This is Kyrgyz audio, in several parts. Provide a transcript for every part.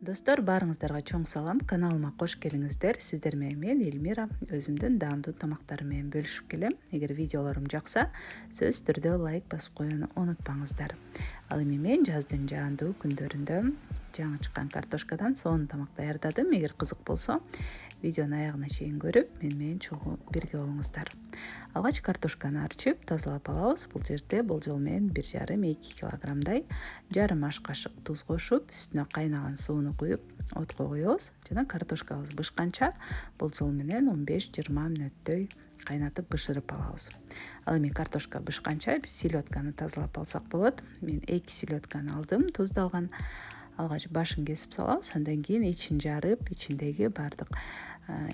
Достор, баарыңыздарга чоң салам. Каналыма кош келиңиздер. Сиздер менен мен Эльмира өзүмдүн даамдуу тамактарым менен бөлүшүп келем. Эгер видеолорум жакса, сөзсүз түрдө лайк басып коюуну унутпаңыздар. Ал эми мен жаздын жаандуу күндөрүндө жаңы чыккан картошкадан сонун тамак даярдадым. Эгер кызык болсо, видеонун аягына чейин көрүп, менен чогуу бирге болуңуздар. Алгач картошканы арчып, тазалап алабыз. Бул жерде болжол менен 1,5-2 килограммдай жарым аш кашык туз кошуп, үстүнө кайнаган сууну куюп, отко коебуз. Жана картошкабыз бышканча болжол менен 15-20 мүнөттөй кайнатып бышырып алабыз. Ал эми картошка бышканча биз селедканы тазалап алсак болот. Мен 2 селедканы алдым, туздалган. Алгач башын кесип салабыз, андан кийин ичин жарып, ичиндеги баардык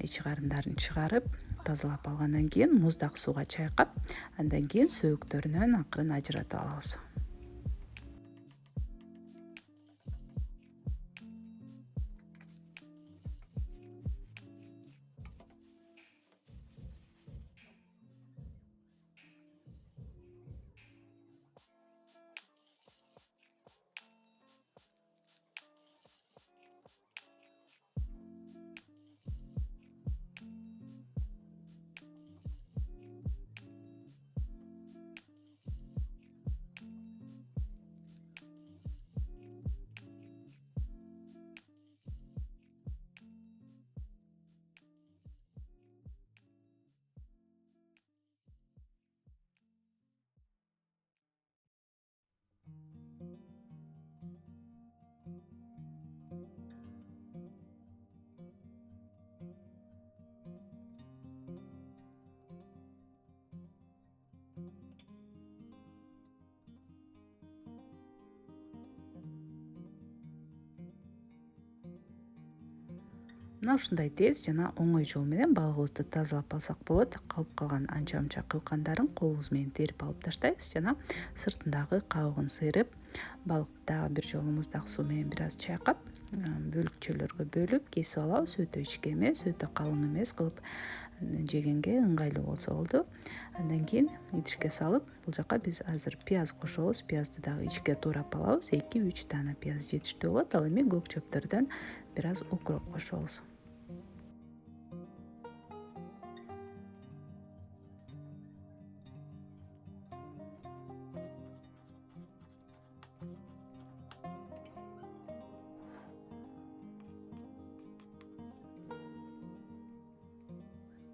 ичи карындарын чыгарып, тазалап алгандан кийин муздак сууга чайкап, андан кийин сөөктөрүнөн акырын ажыратып алабыз. Мына ушундай тез жана оңой жол менен балыгыбызды тазалап алсак болот. Калып калган анча мынча кылкандарын колубуз менен терип алып таштайбыз жана сыртындагы кабыгын сыйрып, балыкты дагы бир жолу муздак суу менен бир аз чайкап, бөлүкчөлөргө бөлүп кесип алабыз. Өтө ичке эмес, өтө калың эмес кылып жегенге ыңгайлуу болсо болду. Андан кийин идишке салып, бул жака биз азыр пияз кошобуз. Пиязды дагы ичке туурап алабыз. 2-3 дана пияз жетиштүү болот. Ал эми көк чөптөрдөн бир аз укроп кошобуз.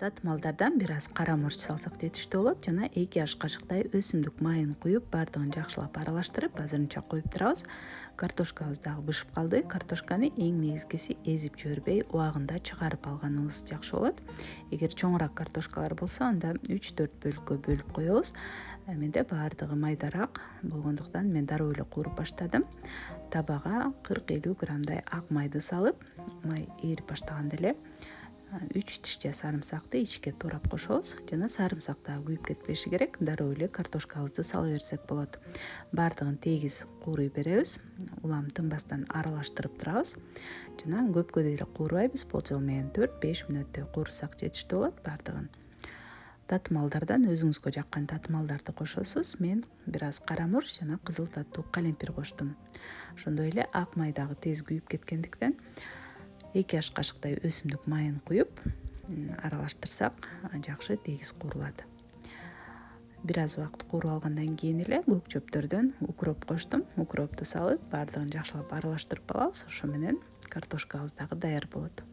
Татымалдардан бир аз кара мурч салсак жетиштүү болот жана 2 аш кашыктай өсүмдүк майын куюп, баардыгын жакшылап аралаштырып, азырынча коюп турабыз. Картошкабыз дагы бышып калды. Картошканы эң негизгиси эзип жибербей, убагында чыгарып алганыбыз жакшы болот. Эгер чоңураак картошкалар болсо, анда 3-4 бөлүккө бөлүп коебуз. Менде баардыгы майдараак болгондуктан мен дароо эле кууруп баштадым. Табага 40-50 граммдай ак майды салып, май ээрип баштаганда эле 3 тишче сарымсакты ичке туурап кошобуз жана сарымсак дагы күйүп кетпеши керек. Дароо эле картошкабызды сала берсек болот. Баардыгын тегиз кууруй беребиз. Улам тынбастан аралаштырып турабыз жана көпкө деле куурбайбыз. Болжол менен 4-5 мүнөттөй куурсак жетиштүү болот. Баардыгын татымалдардан өзүңүзгө жаккан татымалдарды кошосуз. Мен бир аз кара мурч жана кызыл таттуу калемпир коштум. Ошондой эле ак май дагы тез күйүп кеткендиктен 2 аш кашыктай өсүмдүк майын куюп, аралаштырсак жакшы тегиз куурулат. Бир аз убакыт кууруп алгандан кийин эле көк чөптөрдөн укроп коштум. Укропту салып, баардыгын жакшылап аралаштырып алабыз. Ошо менен картошкабыз дагы даяр болот.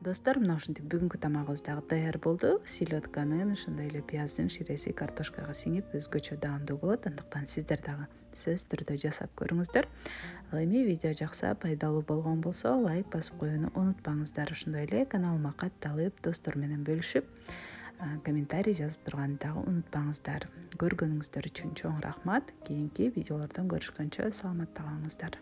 Достор, мына ушинтип бүгүнкү тамагыбыз дагы даяр болду. Селедканын, ошондой эле пияздын ширеси картошкага сиңип өзгөчө даамдуу болот. Андыктан сиздер дагы сөзсүз түрдө жасап көрүңүздөр. Ал эми видео жакса, пайдалуу болгон болсо, лайк басып коюуну унутпаңыздар. Ошондой эле каналыма катталып, достор менен бөлүшүп, комментарий жазып турганды дагы унутпаңыздар. Көргөнүңүздөр үчүн чоң рахмат. Кийинки видеолордон көрүшкөнчө саламатта калыңыздар.